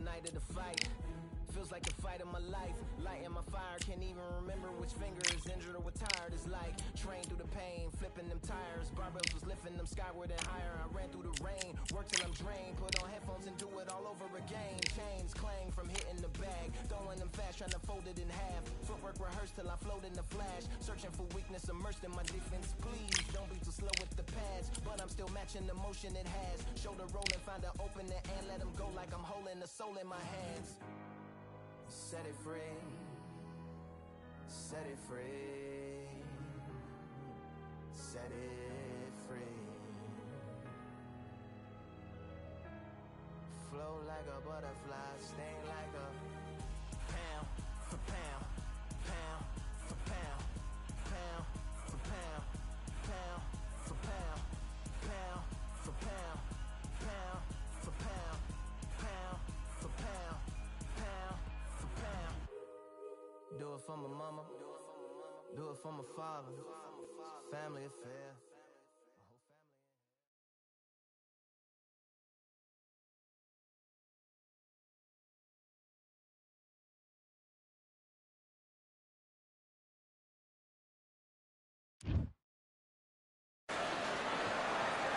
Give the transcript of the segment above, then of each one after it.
night of the fight. Feels like the fight of my life. Lighting my fire, can't even remember which finger is injured or what tired is like. Train through the pain, flipping them tires. Barbells was lifting them skyward and higher. I ran through the rain, worked till I'm drained. Put on headphones and do it all over again. Chains clang from hitting the bag. Throwing them fast, trying to fold it in half. Footwork rehearsed till I float in the flash. Searching for weakness, immersed in my defense. Please don't be too slow with the pads. But I'm still matching the motion it has. Shoulder rolling, find an opening and let them go like I'm holding the soul in my hands. Set it free, set it free, set it free. Flow like a butterfly, sting like a pound for pound, pound for pound, pound for pound, pound for pound, pound for pound, pound for pound, pound for pound. Do it for my mama, do it for my father, family affair.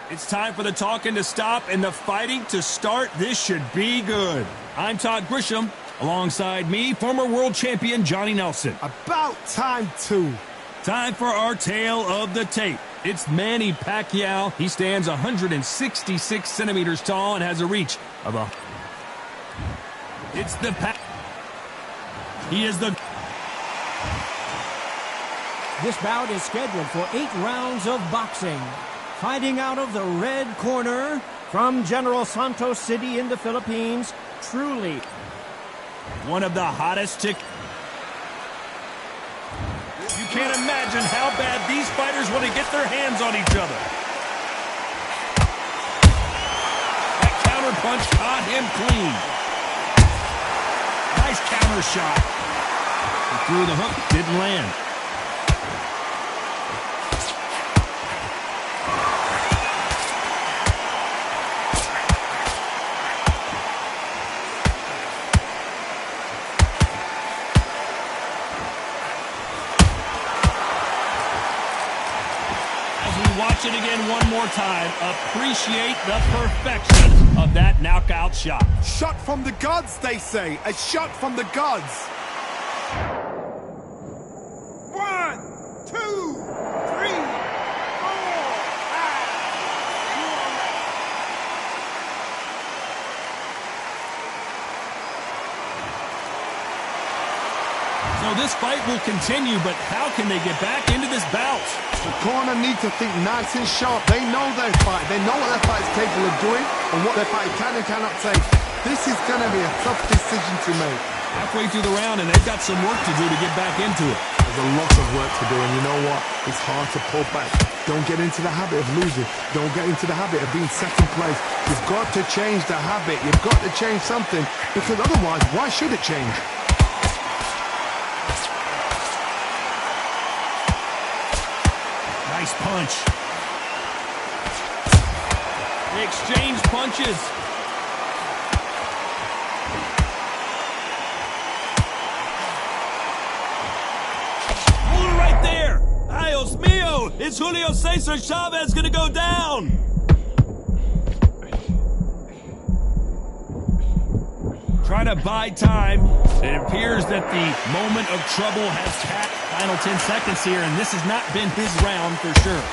It's time for the talking to stop and the fighting to start. This should be good. I'm Todd Grisham. Alongside me, former world champion Johnny Nelson. About time, too. Time for our tale of the tape. It's Manny Pacquiao. He stands 166 centimeters tall and has a reach of a... It's the He is the... This bout is scheduled for 8 rounds of boxing. Fighting out of the red corner from General Santos City in the Philippines, truly... one of the hottest You can't imagine how bad these fighters want to get their hands on each other. That counter punch caught him clean. Nice counter shot. He threw the hook, didn't land. Watch it again one more time. Appreciate the perfection of that knockout shot. Shot from the gods, they say. A shot from the gods. 1, 2, 3, 4, 5. So this fight will continue, but how can they get back into this bout? The corner need to think nice and sharp. They know their fight. They know what their fight is capable of doing and what their fight can and cannot take. This is going to be a tough decision to make. Halfway through the round, and they've got some work to do to get back into it. There's a lot of work to do, and you know what? It's hard to pull back. Don't get into the habit of losing. Don't get into the habit of being second place. You've got to change the habit. You've got to change something, because otherwise, why should it change? Nice punch. They exchange punches. Hold it right there. Ay, Dios mío. Is Julio Cesar Chavez going to go down? Trying to buy time. It appears that the moment of trouble has passed. Final 10 seconds here, and this has not been his round for sure.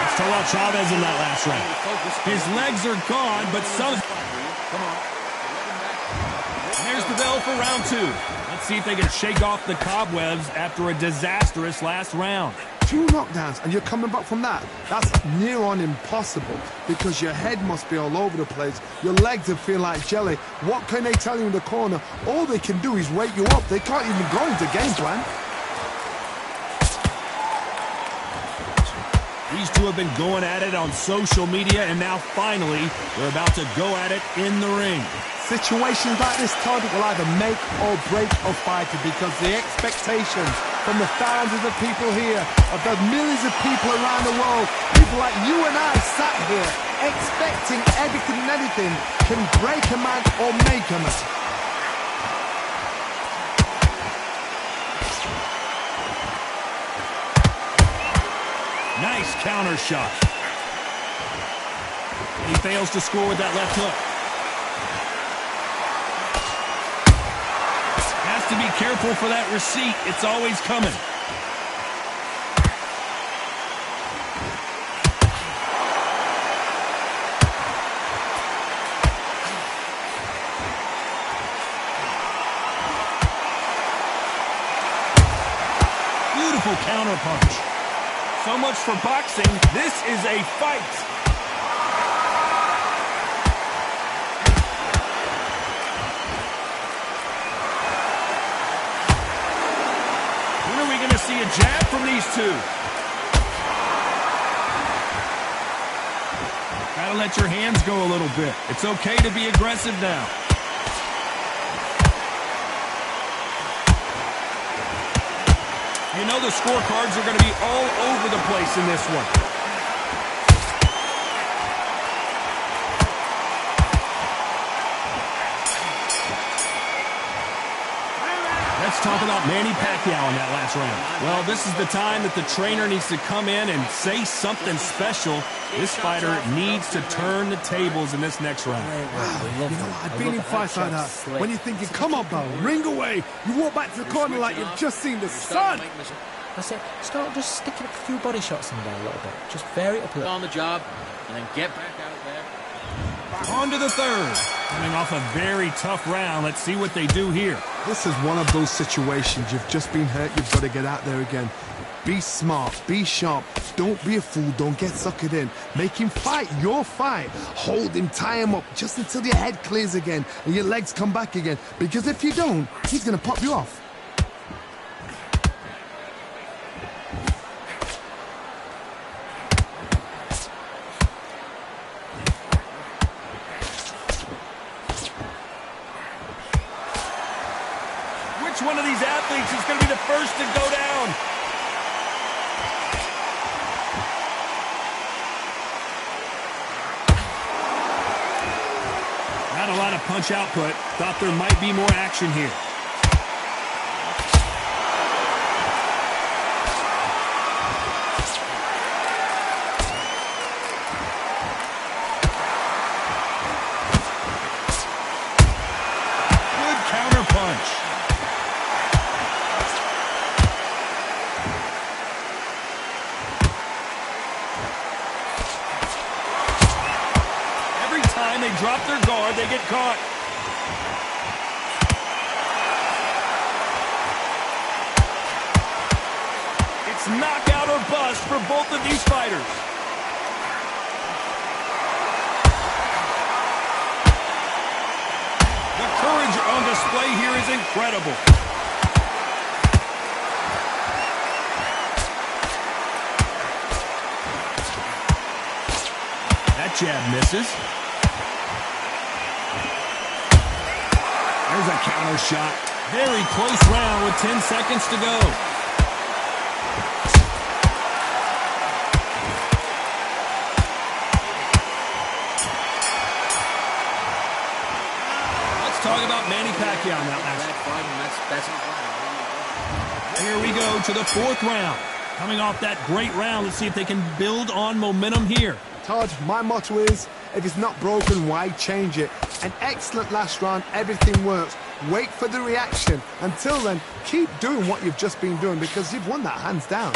Let's talk about Chavez in that last round. His legs are gone, but some... There's the bell for round 2. Let's see if they can shake off the cobwebs after a disastrous last round. 2 knockdowns and you're coming back from that. That's near on impossible because your head must be all over the place. Your legs will feel like jelly. What can they tell you in the corner? All they can do is wake you up. They can't even go into game plan. These two have been going at it on social media, and now finally they're about to go at it in the ring. Situations like this, Todd, will either make or break a fighter because the expectations from the thousands of people here, of the millions of people around the world, people like you and I sat here expecting everything and anything can break a man or make a man. Nice counter shot. He fails to score with that left hook. Has to be careful for that receipt. It's always coming. Beautiful counter punch. So much for boxing. This is a fight. When are we going to see a jab from these two? Gotta let your hands go a little bit. It's okay to be aggressive now. You know the scorecards are going to be all over the place in this one. Let's talk about Manny Pacquiao in that last round. Well, this is the time that the trainer needs to come in and say something special. This fighter needs to turn the tables in this next round. Wow, you know, I've been in fights like that. When you're thinking, come on, Bo, ring away. You walk back to the corner like you've just seen the sun. I said, start just sticking a few body shots in there a little bit. Just vary it up a little. On the job, and then get back out there. On to the third. Coming off a very tough round. Let's see what they do here. This is one of those situations. You've just been hurt. You've got to get out there again. Be smart. Be sharp. Don't be a fool. Don't get suckered in. Make him fight your fight. Hold him. Tie him up just until your head clears again and your legs come back again. Because if you don't, he's going to pop you off. Which one of these athletes is going to be the first to go down? Not a lot of punch output. Thought there might be more action here. Good counter punch. They drop their guard, they get caught. It's knockout or bust for both of these fighters. The courage on display here is incredible. That jab misses. There's a counter shot. Very close round with 10 seconds to go. Let's talk about Manny Pacquiao now. Here we go to the fourth round. Coming off that great round, let's see if they can build on momentum here. Todd, my motto is, if it's not broken, why change it? An excellent last round, everything works. Wait for the reaction. Until then, keep doing what you've just been doing because you've won that hands down.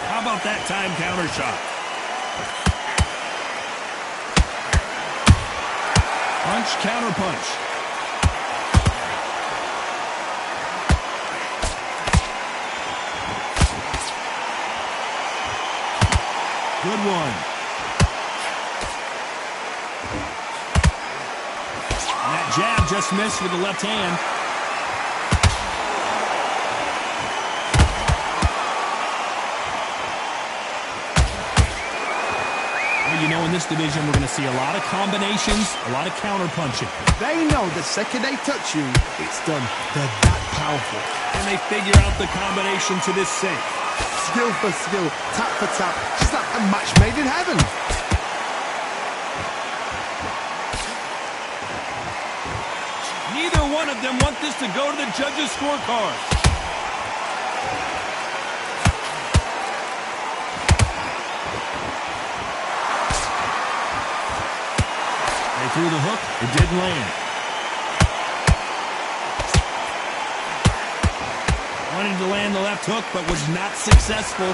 How about that time counter shot? Punch, counter punch. Good one. And that jab just missed with the left hand. Well, you know, in this division, we're going to see a lot of combinations, a lot of counter-punching. They know the second they touch you, it's done. They're that powerful. And they figure out the combination to this save. Skill for skill, tap for tap, just like a match made in heaven. Neither one of them want this to go to the judges' scorecard. They threw the hook, it didn't land. Wanted to land the left hook, but was not successful.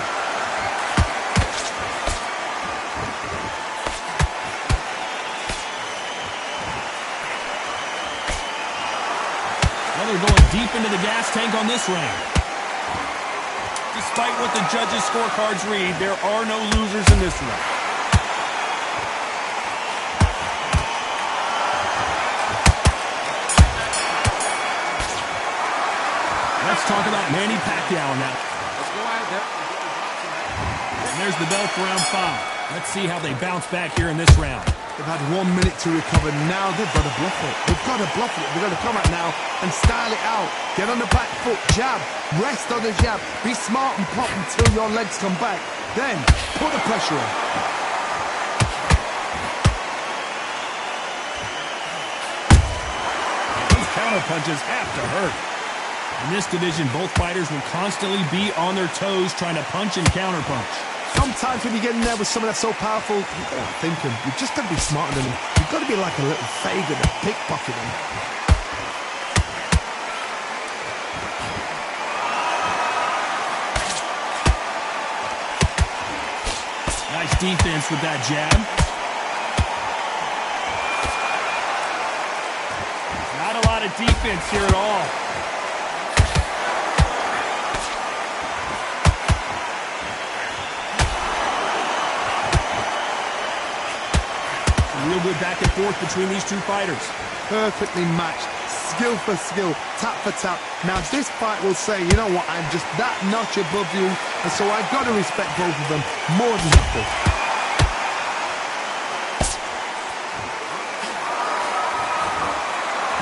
Well, they're going deep into the gas tank on this round. Despite what the judges' scorecards read, there are no losers in this one. Let's talk about Manny Pacquiao now. Let's go out there. And there's the bell for round 5. Let's see how they bounce back here in this round. They've had 1 minute to recover. Now they've got to bluff it. They've got to bluff it. They've got to come out now and style it out. Get on the back foot, jab, rest on the jab. Be smart and pop until your legs come back. Then put the pressure on. Those counter punches have to hurt. In this division, both fighters will constantly be on their toes trying to punch and counter punch. Sometimes when you get in there with someone that's so powerful, you gotta think him. You've just got to be smarter than him. You've got to be like a little faggot and pickpocket him. Nice defense with that jab. Not a lot of defense here at all. Real good back and forth between these two fighters. Perfectly matched. Skill for skill, tap for tap. Now this fight will say, you know what, I'm just that notch above you, and so I've got to respect both of them more than equal.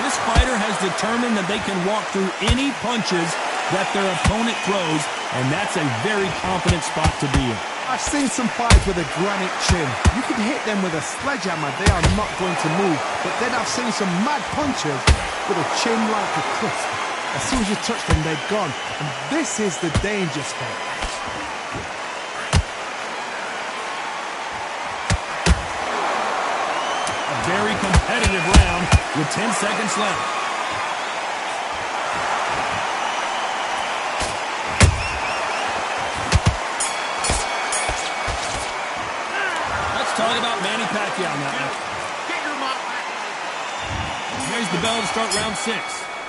This fighter has determined that they can walk through any punches that their opponent throws, and that's a very confident spot to be in. I've seen some fights with a granite chin. You can hit them with a sledgehammer, they are not going to move. But then I've seen some mad punchers with a chin like a crisp. As soon as you touch them, they're gone. And this is the danger spot. A very competitive round with 10 seconds left. Talk about Manny Pacquiao now. There's the bell to start round 6.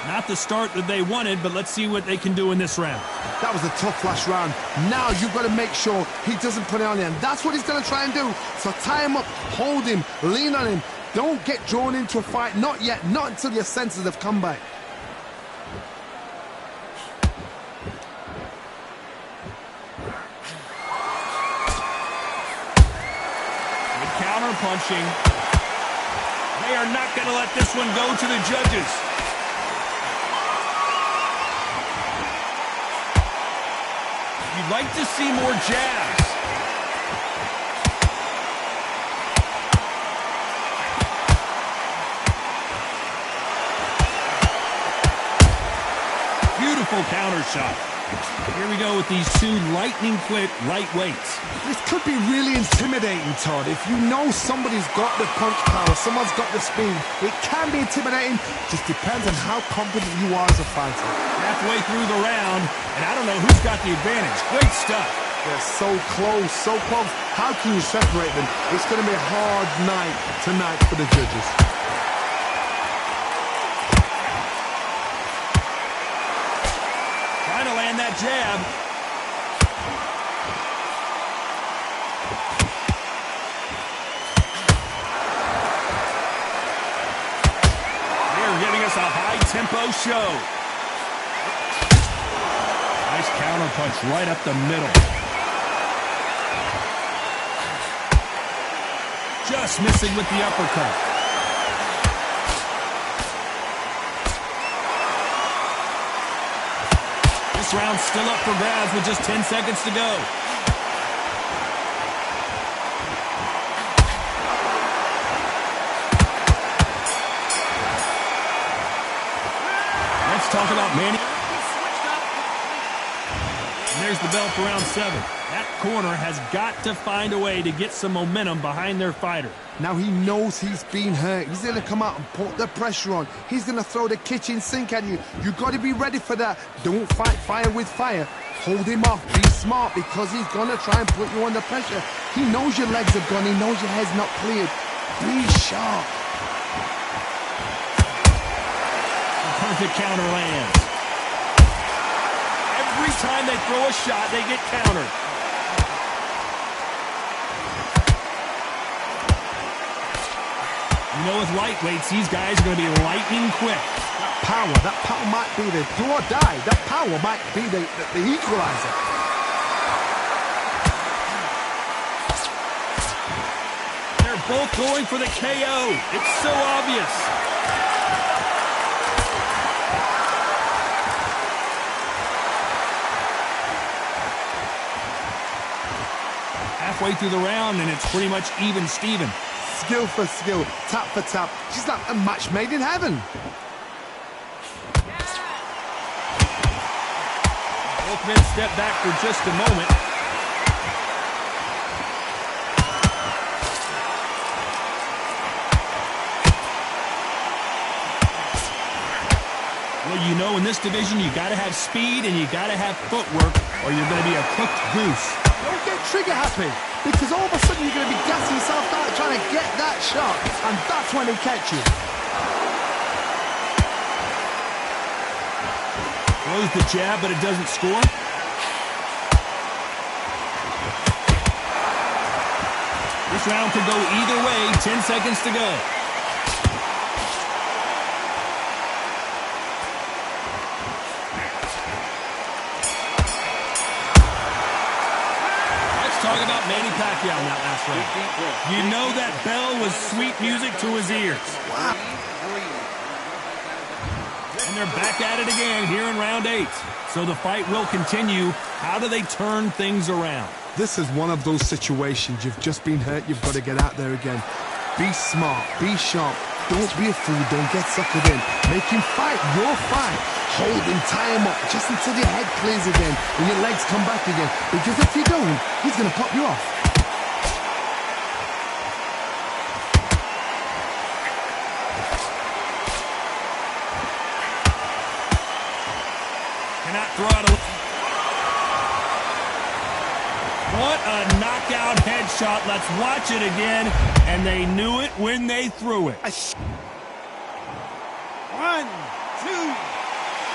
Not the start that they wanted, but let's see what they can do in this round. That was a tough last round. Now you've got to make sure he doesn't put it on you, and that's what he's going to try and do. So tie him up, hold him, lean on him. Don't get drawn into a fight. Not yet. Not until your senses have come back. Punching. They are not going to let this one go to the judges. You'd like to see more jabs. Beautiful counter shot. Here we go with these two lightning-quick lightweights. This could be really intimidating, Todd. If you know somebody's got the punch power, someone's got the speed, it can be intimidating. Just depends on how confident you are as a fighter. Halfway through the round, and I don't know who's got the advantage. Great stuff. They're so close, so close. How can you separate them? It's going to be a hard night tonight for the judges. Trying to land that jab. They're giving us a high-tempo show. Nice counter punch right up the middle. Just missing with the uppercut. This round's still up for grabs with just 10 seconds to go. Let's talk about Manny. And there's the bell for round 7. That corner has got to find a way to get some momentum behind their fighter. Now he knows he's been hurt. He's going to come out and put the pressure on. He's going to throw the kitchen sink at you. You've got to be ready for that. Don't fight fire with fire. Hold him off. Be smart because he's going to try and put you under pressure. He knows your legs have gone. He knows your head's not cleared. Be sharp. The perfect counter lands. Every time they throw a shot, they get countered. You know, with lightweights, these guys are going to be lightning quick. That power might be the do or die. That power might be the equalizer. They're both going for the KO. It's so obvious. Halfway through the round, and it's pretty much even Steven. Skill for skill, tap for tap. She's like a match made in heaven. Both men step back for just a moment. Well, you know, in this division, you got to have speed and you got to have footwork, or you're going to be a cooked goose. Don't get trigger happy, because all of a sudden you're going to be gassing yourself out trying to get that shot, and that's when they catch you. Throws the jab, but it doesn't score. This round could go either way. 10 seconds to go. Talk about Manny Pacquiao in that last round. You know that bell was sweet music to his ears. Wow. And they're back at it again here in round 8. So the fight will continue. How do they turn things around? This is one of those situations. You've just been hurt. You've got to get out there again. Be smart. Be sharp. Don't be a fool. Don't get suckered in. Make him fight your fight. Hold him, tie him up, just until your head clears again and your legs come back again. Because if you don't, he's going to pop you off. Cannot throw out a... What a knockout headshot. Let's watch it again. And they knew it when they threw it. 1, 2,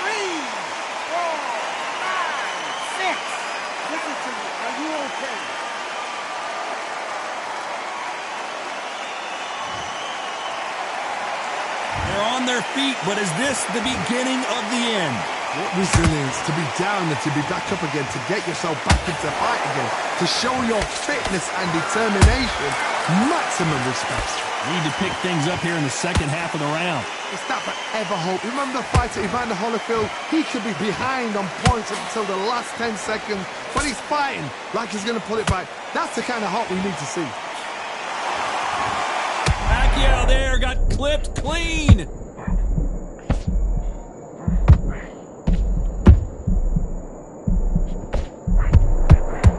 3, 4, 5, 6. Listen to me. Are you okay? They're on their feet, but is this the beginning of the end? What resilience to be down and to be back up again, to get yourself back into fight again, to show your fitness and determination. Maximum respect. Need to pick things up here in the second half of the round. It's that forever hope. Remember the fight at Evander Holyfield? He could be behind on points until the last 10 seconds, but he's fighting like he's going to pull it back. That's the kind of hope we need to see. Pacquiao there got clipped clean.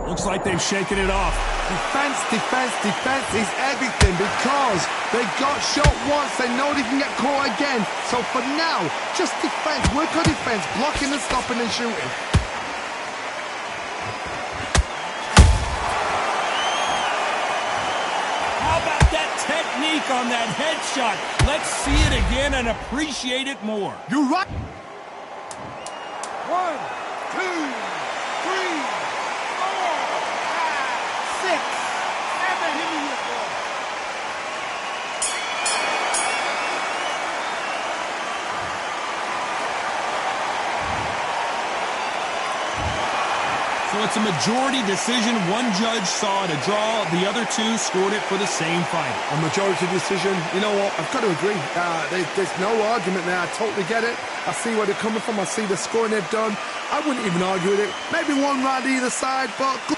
Looks like they've shaken it off. Defense, defense, defense is everything because they got shot once. They know they can get caught again. So for now, just defense. Work on defense, blocking and stopping and shooting. How about that technique on that headshot? Let's see it again and appreciate it more. You're right. 1, 2, 3, 4, 5, 6, 7. Hit me with one. So it's a majority decision. One judge saw it a draw. The other two scored it for the same fight. A majority decision. You know what? I've got to agree. There's no argument there. I totally get it. I see where they're coming from. I see the scoring they've done. I wouldn't even argue with it. Maybe one round either side, but good.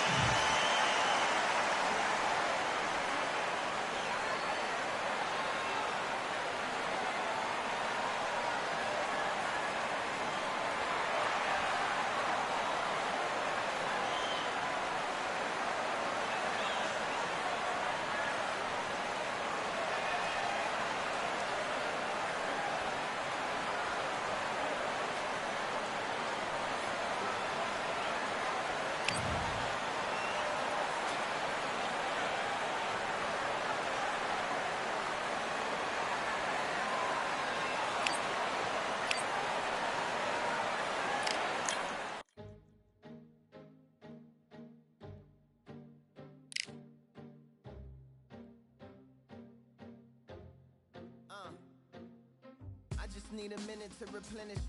I just need a minute to replenish.